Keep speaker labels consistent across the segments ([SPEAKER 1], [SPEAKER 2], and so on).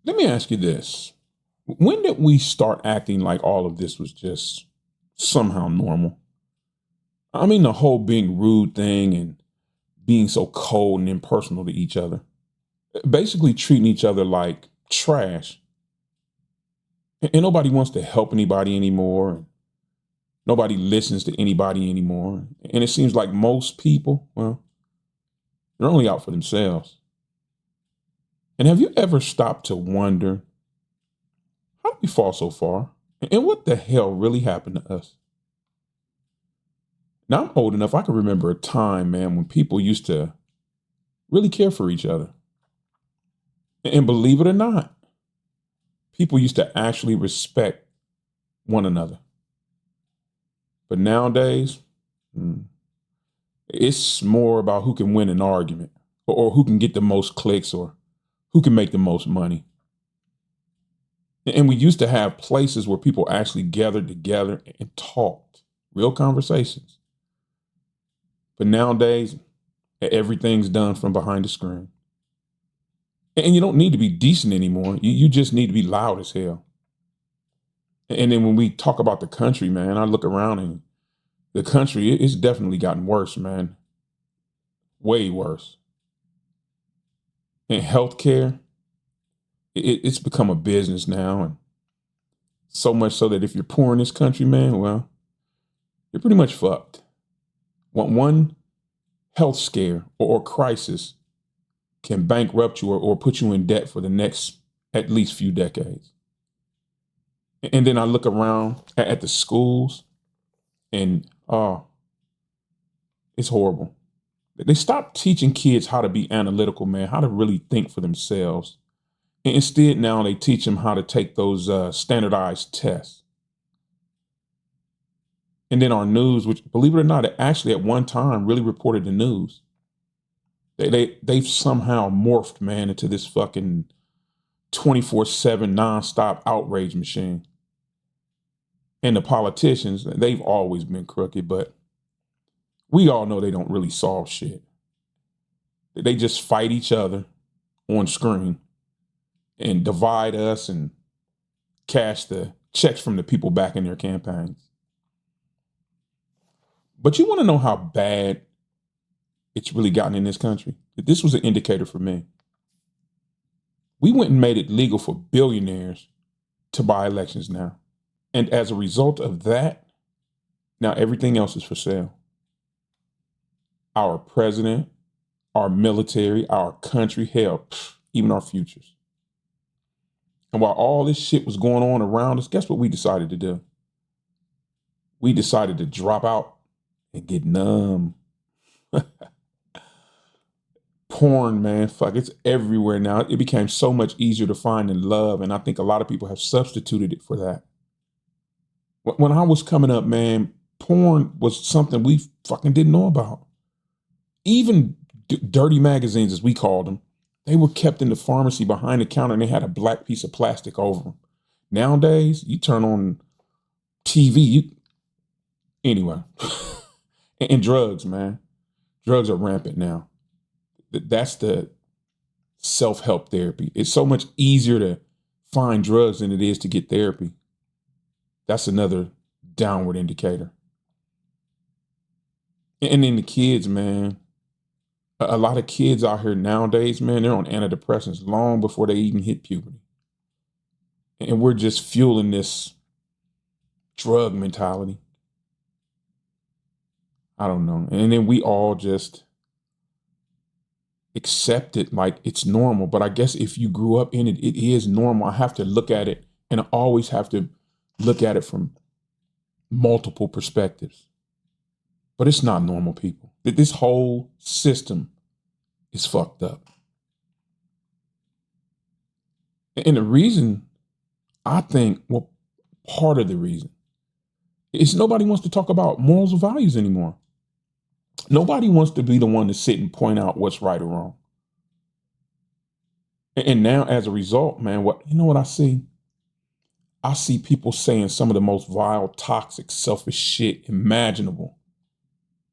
[SPEAKER 1] Let me ask you this. When did we start acting like all of this was just somehow normal? I mean, the whole being rude thing and being so cold and impersonal to each other, basically treating each other like trash. And nobody wants to help anybody anymore. And nobody listens to anybody anymore. And it seems like most people, well, they're only out for themselves. And have you ever stopped to wonder, how did we fall so far? And what the hell really happened to us? Now I'm old enough, I can remember a time, man, when people used to really care for each other. And believe it or not, people used to actually respect one another. But nowadays, it's more about who can win an argument or who can get the most clicks or who can make the most money. And we used to have places where people actually gathered together and talked, real conversations. But nowadays, everything's done from behind the screen. And you don't need to be decent anymore. You just need to be loud as hell. And then when we talk about the country, man, I look around and the country, it's definitely gotten worse, man. Way worse. And healthcare, it's become a business now. And so much so that if you're poor in this country, man, well, you're pretty much fucked. One health scare or crisis can bankrupt you or put you in debt for the next at least few decades. And then I look around at the schools and it's horrible. They stopped teaching kids how to be analytical, man, how to really think for themselves. And instead, now they teach them how to take those standardized tests. And then our news, which, believe it or not, it actually at one time really reported the news. They've somehow morphed, man, into this fucking 24/7 nonstop outrage machine. And the politicians, they've always been crooked, but we all know they don't really solve shit. They just fight each other on screen and divide us and cash the checks from the people back in their campaigns. But you want to know how bad it's really gotten in this country? This was an indicator for me. We went and made it legal for billionaires to buy elections now. And as a result of that, now everything else is for sale. Our president, our military, our country, hell, even our futures. And while all this shit was going on around us, guess what we decided to do? We decided to drop out and get numb. Porn, man, fuck, it's everywhere now. It became so much easier to find and love, and I think a lot of people have substituted it for that. When I was coming up, man, porn was something we fucking didn't know about. Even dirty magazines, as we called them, they were kept in the pharmacy behind the counter and they had a black piece of plastic over them. Nowadays, you turn on TV, anyway. And drugs, man. Drugs are rampant now. That's the self-help therapy. It's so much easier to find drugs than it is to get therapy. That's another downward indicator. And then the kids, man. A lot of kids out here nowadays, man, they're on antidepressants long before they even hit puberty. And we're just fueling this drug mentality. I don't know. And then we all just accept it like it's normal. But I guess if you grew up in it, it is normal. I have to look at it, and I always have to look at it from multiple perspectives. But it's not normal, people. This whole system is fucked up. And the reason, I think, well, part of the reason is nobody wants to talk about morals or values anymore. Nobody wants to be the one to sit and point out what's right or wrong. And now, as a result, man, you know what I see? I see people saying some of the most vile, toxic, selfish shit imaginable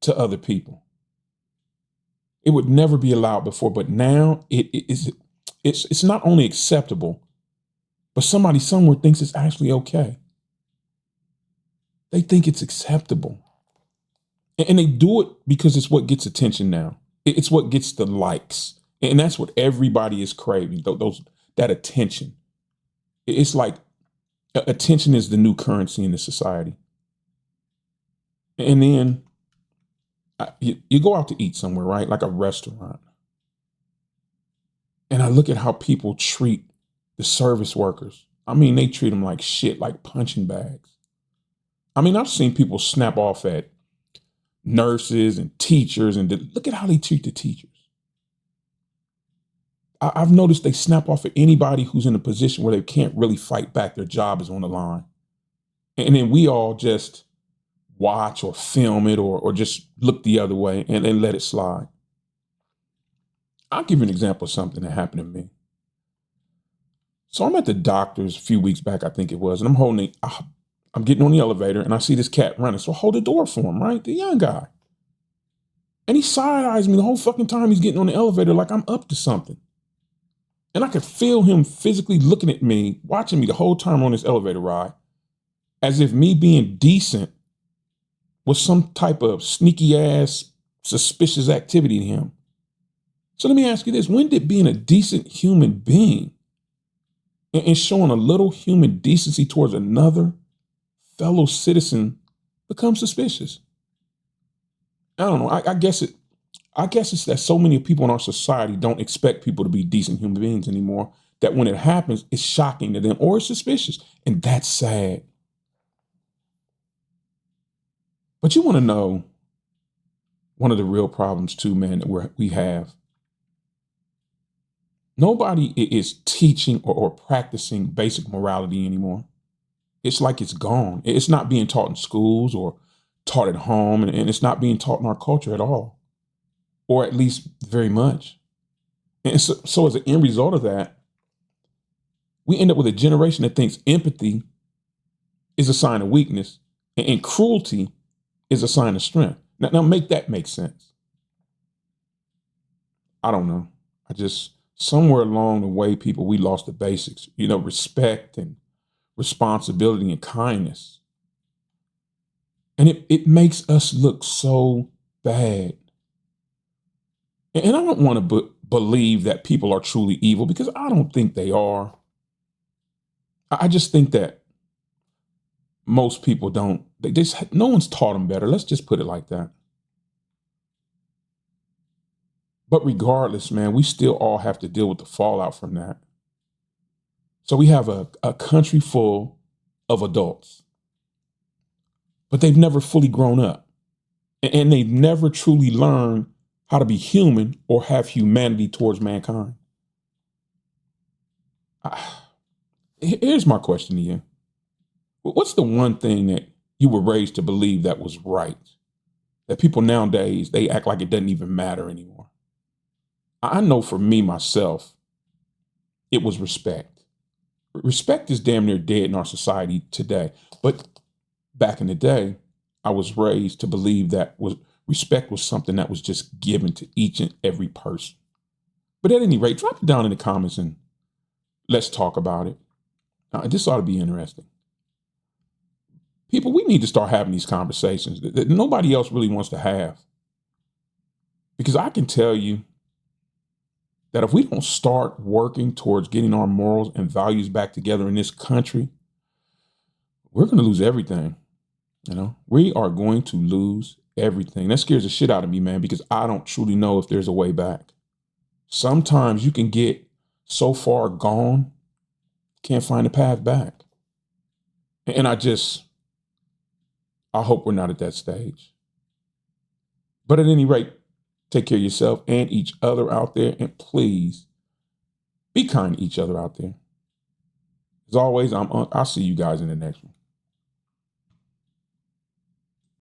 [SPEAKER 1] to other people. It would never be allowed before, but now it's not only acceptable, But somebody somewhere thinks it's actually okay. They think it's acceptable. And they do it because it's what gets attention now. It's what gets the likes. And that's what everybody is craving, that attention. It's like attention is the new currency in the society. And then you go out to eat somewhere, right? Like a restaurant. And I look at how people treat the service workers. I mean, they treat them like shit, like punching bags. I mean, I've seen people snap off at nurses and teachers, and look at how they treat the teachers. I've noticed they snap off at anybody who's in a position where they can't really fight back. Their job is on the line. And then we all just watch or film it or just look the other way and let it slide. I'll give you an example of something that happened to me. So I'm at the doctor's a few weeks back, I think it was, and I'm getting on the elevator and I see this cat running. So I hold the door for him, right? The young guy. And he side eyes me the whole fucking time he's getting on the elevator like I'm up to something. And I could feel him physically looking at me, watching me the whole time on this elevator ride, as if me being decent was some type of sneaky ass, suspicious activity to him. So let me ask you this. When did being a decent human being and showing a little human decency towards another fellow citizen become suspicious? I don't know. I guess it's that so many people in our society don't expect people to be decent human beings anymore, that when it happens, it's shocking to them or it's suspicious. And that's sad. But you want to know one of the real problems too, man, that we have. Nobody is teaching or practicing basic morality anymore. It's like it's gone. It's not being taught in schools or taught at home, and it's not being taught in our culture at all, or at least very much. And so as an end result of that, we end up with a generation that thinks empathy is a sign of weakness and cruelty is a sign of strength. Now make that make sense. I don't know. Somewhere along the way, we lost the basics, respect and responsibility and kindness. And it makes us look so bad. And I don't want to believe that people are truly evil, because I don't think they are. I just think that most people don't. No one's taught them better. Let's just put it like that. But regardless, man, we still all have to deal with the fallout from that. So we have a country full of adults, but they've never fully grown up, and they've never truly learned how to be human or have humanity towards mankind. Here's my question to you. What's the one thing that you were raised to believe that was right, that people nowadays, they act like it doesn't even matter anymore? I know for me, myself, it was respect. Respect is damn near dead in our society today. But back in the day, I was raised to believe that respect was something that was just given to each and every person. But at any rate, drop it down in the comments and let's talk about it. This ought to be interesting. People, we need to start having these conversations that nobody else really wants to have. Because I can tell you that if we don't start working towards getting our morals and values back together in this country, we're going to lose everything. We are going to lose everything. That scares the shit out of me, man, because I don't truly know if there's a way back. Sometimes you can get so far gone, can't find a path back. And I hope we're not at that stage. But at any rate, take care of yourself and each other out there. And please be kind to each other out there. As always, I'll see you guys in the next one.